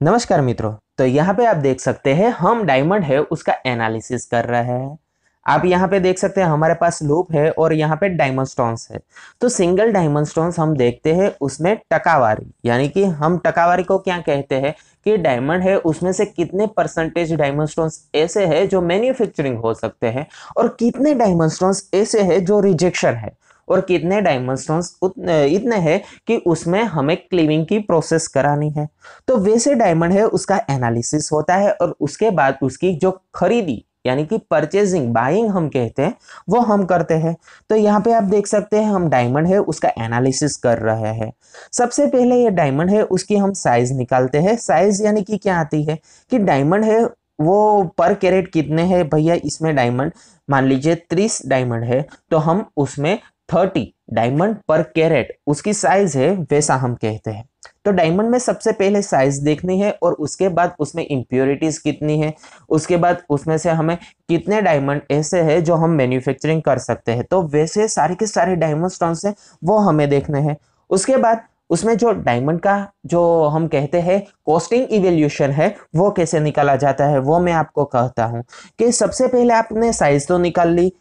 नमस्कार मित्रों। तो यहाँ पे आप देख सकते हैं हम डायमंड है उसका एनालिसिस कर रहे हैं। आप यहाँ पे देख सकते हैं हमारे पास लूप है और यहाँ पे डायमंड स्टोन्स है। तो सिंगल डायमंड स्टोन्स हम देखते हैं उसमें टकावारी, यानी कि हम टकावारी को क्या कहते हैं कि डायमंड है उसमें से कितने परसेंटेज डायमंड स्टोन्स ऐसे हैं जो मैन्युफैक्चरिंग हो सकते हैं और कितने डायमंड स्टोन्स ऐसे हैं जो रिजेक्शन है और कितने डायमंड स्टोन्स इतने हैं कि उसमें हमें क्लीविंग की प्रोसेस करानी है। तो वैसे डायमंड है उसका एनालिसिस होता है और उसके बाद उसकी जो खरीदी यानी कि परचेजिंग बाइंग हम कहते हैं वो हम करते हैं। तो यहाँ पे आप देख सकते हैं हम डायमंड है उसका एनालिसिस कर रहे हैं। सबसे पहले ये डायमंड है उसकी हम साइज निकालते हैं। साइज यानी कि क्या आती है कि डायमंड है वो पर कैरेट कितने हैं भैया, इसमें डायमंड मान लीजिए 30 डायमंड है तो हम उसमें 30 डायमंड पर कैरेट उसकी साइज है वैसा हम कहते हैं। तो डायमंड में सबसे पहले साइज देखनी है और उसके बाद उसमें इम्प्योरिटीज कितनी है, उसके बाद उसमें से हमें कितने डायमंड ऐसे हैं जो हम मैन्युफैक्चरिंग कर सकते हैं। तो वैसे सारे के सारे डायमंड स्टोन्स हैं वो हमें देखने हैं। उसके बाद उसमें जो डायमंड का जो हम कहते हैं कॉस्टिंग इवेल्यूशन है वो कैसे निकाला जाता है वो मैं आपको कहता हूँ कि सबसे पहले आपने साइज तो निकाल ली,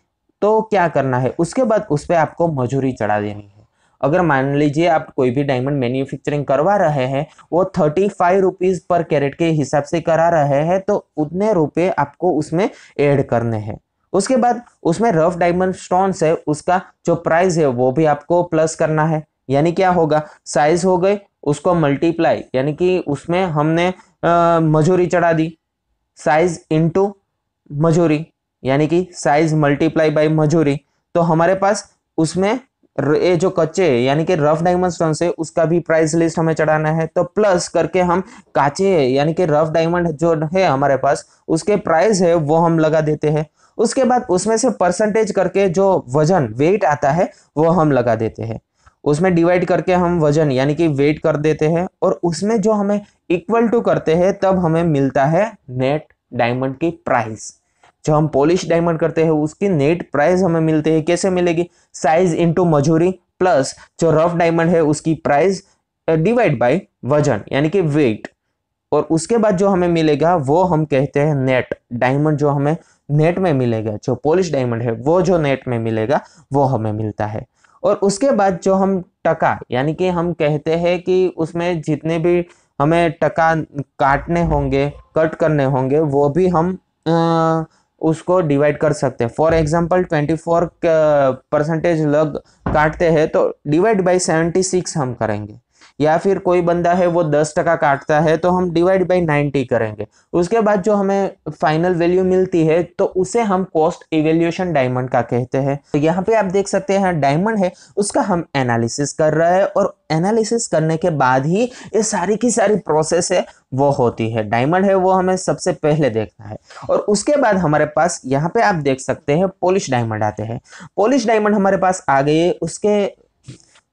तो क्या करना है उसके बाद उस पर आपको मजूरी चढ़ा देनी है। अगर मान लीजिए आप कोई भी डायमंड मैन्युफैक्चरिंग करवा रहे हैं वो 35 रुपीज पर कैरेट के हिसाब से करा रहे हैं तो उतने रुपए आपको उसमें ऐड करने हैं। उसके बाद उसमें रफ डायमंड स्टोन्स है उसका जो प्राइस है वो भी आपको प्लस करना है। यानी क्या होगा, साइज हो गए उसको मल्टीप्लाई यानी कि उसमें हमने मजूरी चढ़ा दी, साइज इंटू मजूरी यानी कि साइज मल्टीप्लाई बाय मजूरी। तो हमारे पास उसमें ये जो कच्चे यानी कि रफ डायमंड स्टोन से उसका भी प्राइस लिस्ट हमें चढ़ाना है। तो प्लस करके हम काचे यानी कि रफ डायमंड जो है हमारे पास उसके प्राइस है वो हम लगा देते हैं। उसके बाद उसमें से परसेंटेज करके जो वजन वेट आता है वो हम लगा देते हैं। उसमें डिवाइड करके हम वजन यानी कि वेट कर देते हैं और उसमें जो हमें इक्वल टू करते हैं तब हमें मिलता है नेट डायमंड की प्राइस। जो हम पॉलिश डायमंड करते हैं उसकी नेट प्राइस हमें मिलते हैं, कैसे मिलेगी, साइज इंटू मजूरी प्लस जो रफ डायमंड है उसकी प्राइस डिवाइड बाय वजन यानी कि वेट। और उसके बाद जो हमें मिलेगा वो हम कहते हैं नेट डायमंड। जो हमें नेट में मिलेगा जो पॉलिश डायमंड है वो जो नेट में मिलेगा वो हमें मिलता है। और उसके बाद जो हम टका यानी कि हम कहते हैं कि उसमें जितने भी हमें टका काटने होंगे कट करने होंगे वो भी हम उसको डिवाइड कर सकते हैं। फॉर एग्जाम्पल 24% लग काटते हैं तो डिवाइड बाई 76 हम करेंगे। या फिर कोई बंदा है वो 10% काटता है तो हम डिवाइड बाई 90 करेंगे। उसके बाद जो हमें फाइनल वैल्यू मिलती है तो उसे हम कॉस्ट इवेल्यूशन डायमंड का कहते हैं। तो यहाँ पे आप देख सकते हैं डायमंड है उसका हम एनालिसिस कर रहे हैं और एनालिसिस करने के बाद ही ये सारी की सारी प्रोसेस है वो होती है। डायमंड है वो हमें सबसे पहले देखना है और उसके बाद हमारे पास यहाँ पे आप देख सकते हैं पॉलिश डायमंड आते हैं। पॉलिश डायमंड हमारे पास आ गए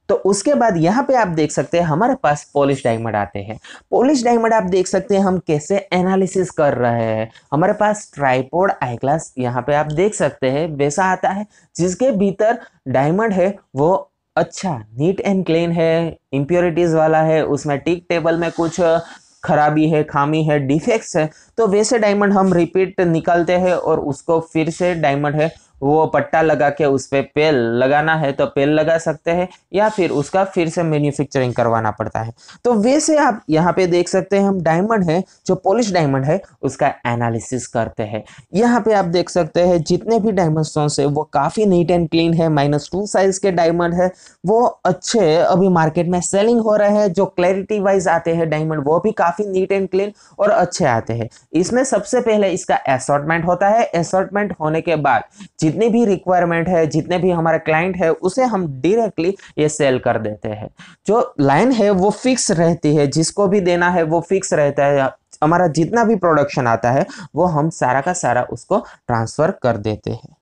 उसके बाद यहाँ पे आप देख सकते हैं हमारे पास पॉलिश डायमंड आते हैं। पॉलिश डायमंड आप देख सकते हैं हम कैसे एनालिसिस कर रहे हैं। हमारे पास ट्राइपॉड आई ग्लास यहाँ पे आप देख सकते हैं वैसा आता है जिसके भीतर डायमंड है वो अच्छा नीट एंड क्लीन है, इम्प्योरिटीज वाला है, उसमें टिक टेबल में कुछ खराबी है, खामी है, डिफेक्ट्स है। तो वैसे डायमंड हम रिपीट निकालते हैं और उसको फिर से डायमंड है वो पट्टा लगा के उस पे पेल लगाना है तो पेल लगा सकते हैं या फिर उसका फिर से मैन्युफैक्चरिंग करवाना पड़ता है। तो वैसे आप यहाँ पे देख सकते हैं हम डायमंड है जो पॉलिश डायमंड है उसका एनालिसिस करते हैं। यहाँ पे आप देख सकते हैं जितने भी डायमंड स्टोन्स है वो काफी नीट एंड क्लीन है। -2 साइज के डायमंड है वो अच्छे अभी मार्केट में सेलिंग हो रहे हैं। जो क्लैरिटी वाइज आते हैं डायमंड वो भी काफी नीट एंड क्लीन और अच्छे आते हैं। इसमें सबसे पहले इसका असॉर्टमेंट होता है। असॉर्टमेंट होने के बाद जितनी भी रिक्वायरमेंट है जितने भी हमारे क्लाइंट है उसे हम डायरेक्टली ये सेल कर देते हैं। जो लाइन है वो फिक्स रहती है, जिसको भी देना है वो फिक्स रहता है। हमारा जितना भी प्रोडक्शन आता है वो हम सारा का सारा उसको ट्रांसफर कर देते हैं।